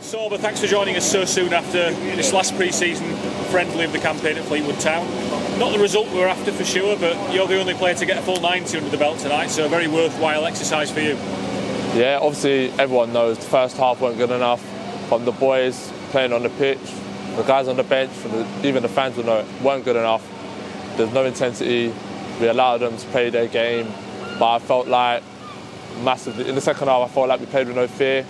Sorba, thanks for joining us so soon after this last pre-season friendly of the campaign at Fleetwood Town. Not the result we were after for sure, but you're the only player to get a full 90 under the belt tonight, so a very worthwhile exercise for you. Yeah, obviously everyone knows the first half weren't good enough. From the boys playing on the pitch, the guys on the bench, even the fans will know it weren't good enough. There's no intensity. We allowed them to play their game, but I felt like massively in the second half I felt like we played with no fear.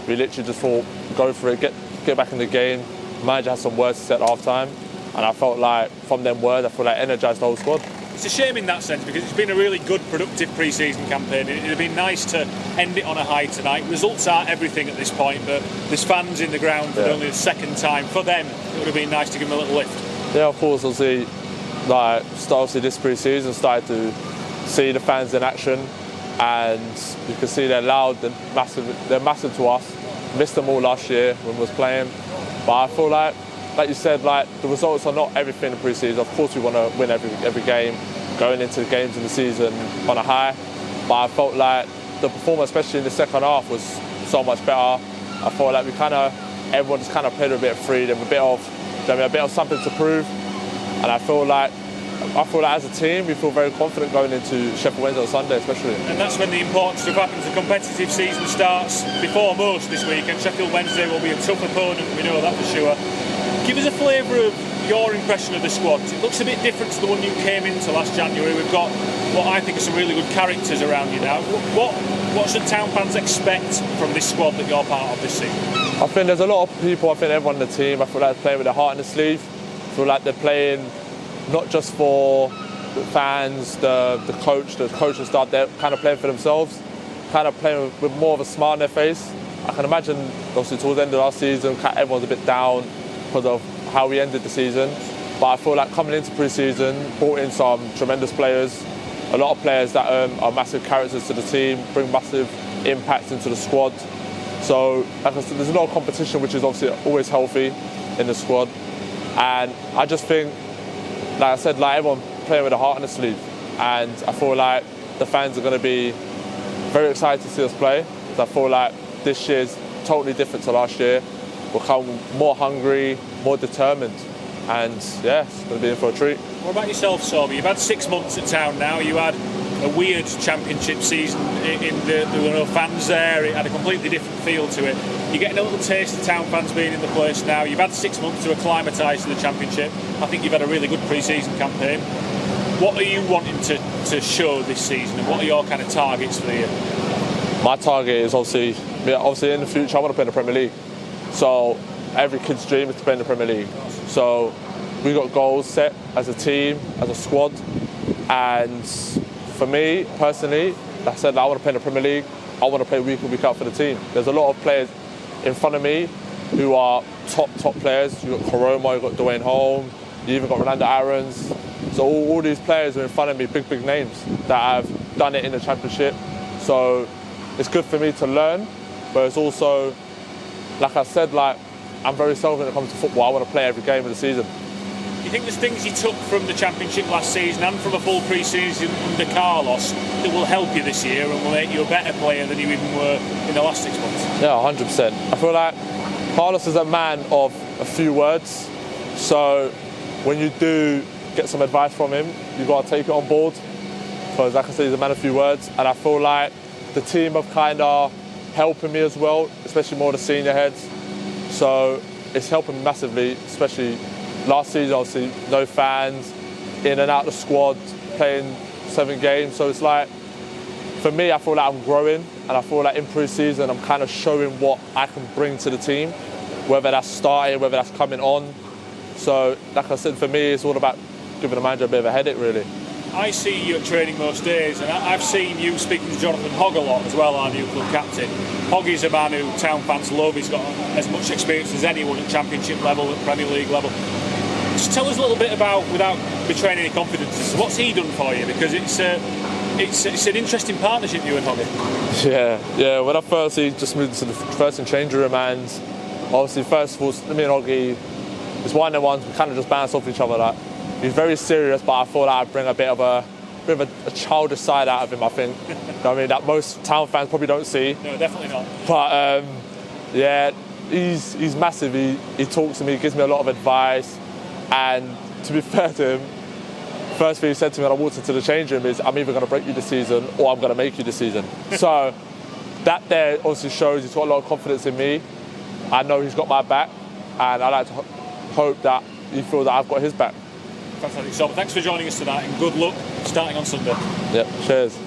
We literally just thought, go for it, get back in the game. The manager had some words to say at half time, and I felt like from them words I feel like energised the whole squad. It's a shame in that sense because it's been a really good, productive pre-season campaign. It'd have been nice to end it on a high tonight. Results aren't everything at this point, but there's fans in the ground for only the second time. For them, it would have been nice to give them a little lift. Yeah, of course, obviously this pre-season started to see the fans in action, and you can see they're loud, they're massive to us. Missed them all last year when we was playing, but I feel like you said, the results are not everything in pre-season. Of course we want to win every game, going into the games in the season on a high, but I felt like the performance, especially in the second half, was so much better. I felt like everyone just kind of played with a bit of freedom, a bit of something to prove, and I feel like as a team we feel very confident going into Sheffield Wednesday on Sunday especially. And that's when the important stuff happens. The competitive season starts before most this week, and Sheffield Wednesday will be a tough opponent, we know that for sure. Give us a flavour of your impression of the squad. It looks a bit different to the one you came into last January. We've got what I think are some really good characters around you now. What should Town fans expect from this squad that you're part of this season? I think there's a lot of people, everyone in the team, I feel like they're playing with their heart in the sleeve. I feel like they're playing not just for the fans, the coach and staff, they're kind of playing for themselves, kind of playing with more of a smile on their face. I can imagine, obviously, towards the end of last season, everyone's a bit down because of how we ended the season. But I feel like coming into pre-season, brought in some tremendous players, a lot of players that are massive characters to the team, bring massive impact into the squad. So, like I said, there's a lot of competition, which is obviously always healthy in the squad. And I just think, like I said, everyone playing with a heart on the sleeve, and I feel like the fans are going to be very excited to see us play. I feel like this year's totally different to last year. We'll come more hungry, more determined, and yeah, it's going to be in for a treat. What about yourself, Sorba? You've had 6 months at Town now. You had a weird championship season there were no fans there. It had a completely different feel to it. You're getting a little taste of Town fans being in the place now. You've had 6 months to acclimatise to the championship. I think you've had a really good pre-season campaign. What are you wanting to show this season, and what are your kind of targets for the year? My target is obviously in the future I want to play in the Premier League. So every kid's dream is to play in the Premier League. So we got goals set as a team, as a squad, and for me personally, like I said, I want to play in the Premier League. I want to play week in, week out for the team. There's a lot of players in front of me who are top players. You've got Koroma, you've got Dwayne Holm, you even got Rolando Aarons. So all these players are in front of me, big names that have done it in the Championship. So it's good for me to learn, but it's also, like I said, I'm very selfish when it comes to football. I want to play every game of the season. Do you think there's things you took from the Championship last season and from a full pre-season under Carlos that will help you this year and will make you a better player than you even were in the last 6 months? Yeah, 100%. I feel like Carlos is a man of a few words. So when you do get some advice from him, you've got to take it on board. Because like I said, he's a man of few words. And I feel like the team have kind of helping me as well, especially more the senior heads. So it's helping me massively, especially last season, obviously, no fans, in and out the squad, playing 7 games. So it's for me, I feel like I'm growing, and I feel like in pre-season, I'm kind of showing what I can bring to the team, whether that's starting, whether that's coming on. So, like I said, for me, it's all about giving the manager a bit of a headache, really. I see you at training most days, and I've seen you speaking to Jonathan Hogg a lot as well, our new club captain. Hogg is a man who Town fans love. He's got as much experience as anyone at Championship level, at Premier League level. Just tell us a little bit about, without betraying any confidence, what's he done for you? Because it's an interesting partnership, you and Hoggy. Yeah. When I first just moved to the first in change room, and obviously first of all, me and Hoggy, it's one of the ones we kind of just bounce off each other. He's very serious, but I thought I'd bring a bit of a childish side out of him, I think. You know what I mean, that most Town fans probably don't see. No, definitely not. But yeah, he's massive. He talks to me, gives me a lot of advice, and to be fair to him, first thing he said to me when I walked into the change room is, I'm either going to break you this season or I'm going to make you this season. So that there obviously shows he's got a lot of confidence in me. I know he's got my back, and I like to hope that he feels that I've got his back. Fantastic. So thanks for joining us tonight, and good luck starting on Sunday. Yep, cheers.